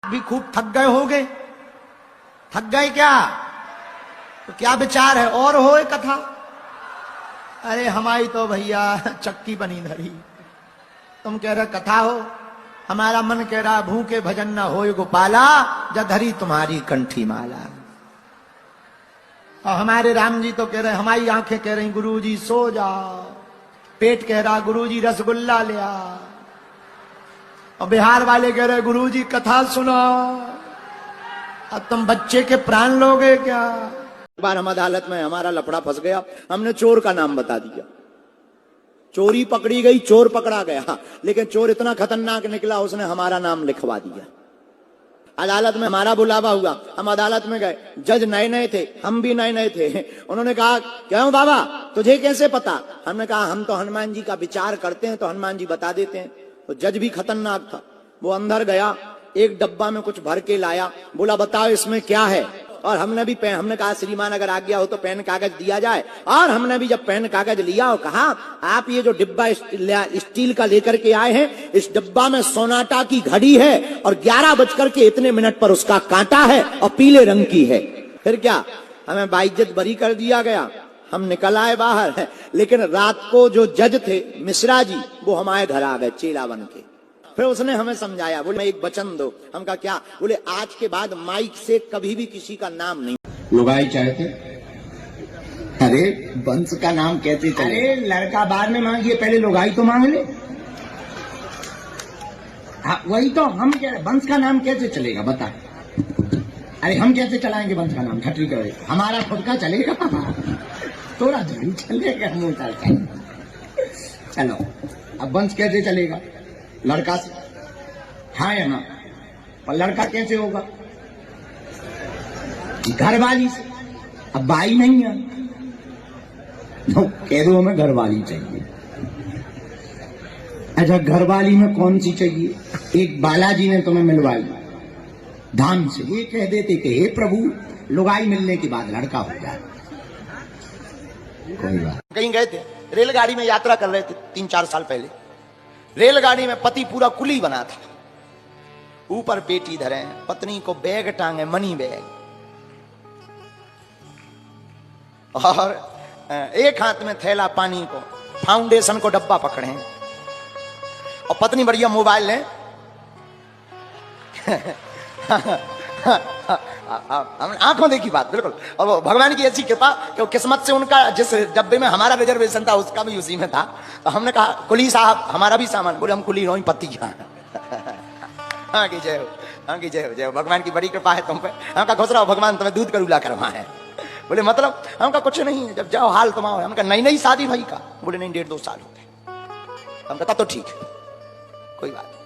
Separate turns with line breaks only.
भी खूब थक गए होगे। थक गए क्या? तो क्या विचार है और हो कथा? अरे हमारी तो भैया चक्की बनी धरी। तुम कह रहे कथा हो, हमारा मन कह रहा भूखे भजन न होए गोपाला, जधरी तुम्हारी कंठी माला। और हमारे राम जी तो कह रहे, हमारी आंखें कह रही गुरुजी सो जाओ, पेट कह रहा गुरुजी रसगुल्ला ले आओ, और बिहार वाले कह रहे गुरुजी कथा सुनाओ। अब तुम बच्चे के प्राण लोगे क्या? एक बार हम अदालत में हमारा लफड़ा फंस गया, हमने चोर का नाम बता दिया, चोरी पकड़ी गई, चोर पकड़ा गया, लेकिन चोर इतना खतरनाक निकला उसने हमारा नाम लिखवा दिया। अदालत में हमारा बुलावा हुआ, हम अदालत में गए, जज नए नए थे, हम भी नए नए थे। उन्होंने कहा क्यों बाबा तुझे कैसे पता? हमने कहा हम तो हनुमान जी का विचार करते हैं तो हनुमान जी बता देते हैं। तो जज भी खतरनाक था, वो अंदर गया, एक डब्बा में कुछ भर के लाया, बोला बताओ इसमें क्या है। और हमने भी पेन, हमने कहा श्रीमान अगर आज्ञा हो तो पेन कागज दिया जाए। और हमने भी जब पेन कागज लिया और कहा आप ये जो डिब्बा स्टील का लेकर के आए हैं, इस डिब्बा में सोनाटा की घड़ी है और 11 पर उसका कांटा है और पीले रंग की है। फिर क्या, हमें बाइज्जत बरी कर दिया गया, हम निकल आए बाहर है। लेकिन रात को जो जज थे मिश्रा जी, वो हमारे घर आ गए चेला बन के। फिर उसने हमें समझाया, बोले एक वचन दो। हम कहा क्या? बोले आज के बाद माइक से कभी भी किसी का नाम नहीं।
लुगाई चाहते? अरे वंश का नाम कैसे चले?
अरे लड़का बाद में मांगिए, पहले लुगाई तो मांग ले। वही तो हम कह रहे, वंश का नाम कैसे चलेगा बता? अरे हम कैसे चलाएंगे वंश का नाम? खटरी करे, हमारा खुद का चलेगा, थोड़ा जरूर चलेगा मुंह चल। चलो अब वंश कैसे चलेगा? लड़का से, हाँ या ना? पर लड़का कैसे होगा? घरवाली से। अब बाई नहीं है तो कह दो हमें घरवाली चाहिए। अच्छा घरवाली में कौन सी चाहिए? एक बालाजी ने तुम्हें मिलवाई धाम से, ये कह देते कि हे प्रभु लुगाई मिलने के बाद लड़का हो जाए। कोई बात।
कहीं गए थे, रेलगाड़ी में यात्रा कर रहे थे 3-4 साल पहले। रेलगाड़ी में पति पूरा कुली बना था, ऊपर बेटी धरे, पत्नी को बैग टांगे, मनी बैग, और एक हाथ में थैला पानी को, फाउंडेशन को डब्बा पकड़े, और पत्नी बढ़िया मोबाइल ले। आंखों देखी बात बिल्कुल। और वो भगवान की ऐसी कृपा कि वो किस्मत से उनका जिस डब्बे में हमारा रिजर्वेशन था उसका भी उसी में था। तो हमने कहा कुली साहब हमारा भी सामान। बोले हम कुली रोई पति। हाँ की जय हो, हाँ की जय हो, जय हो, भगवान की बड़ी कृपा है तुम पे। हमका खुश रहो, भगवान तुम्हें दूध करूला करवा है। बोले मतलब? हमका कुछ नहीं है, जब जाओ हाल तुम्हारा। हमका नई नई शादी भाई का। बोले नहीं 1.5-2 साल हो गए। हम कहता तो ठीक है, कोई बात।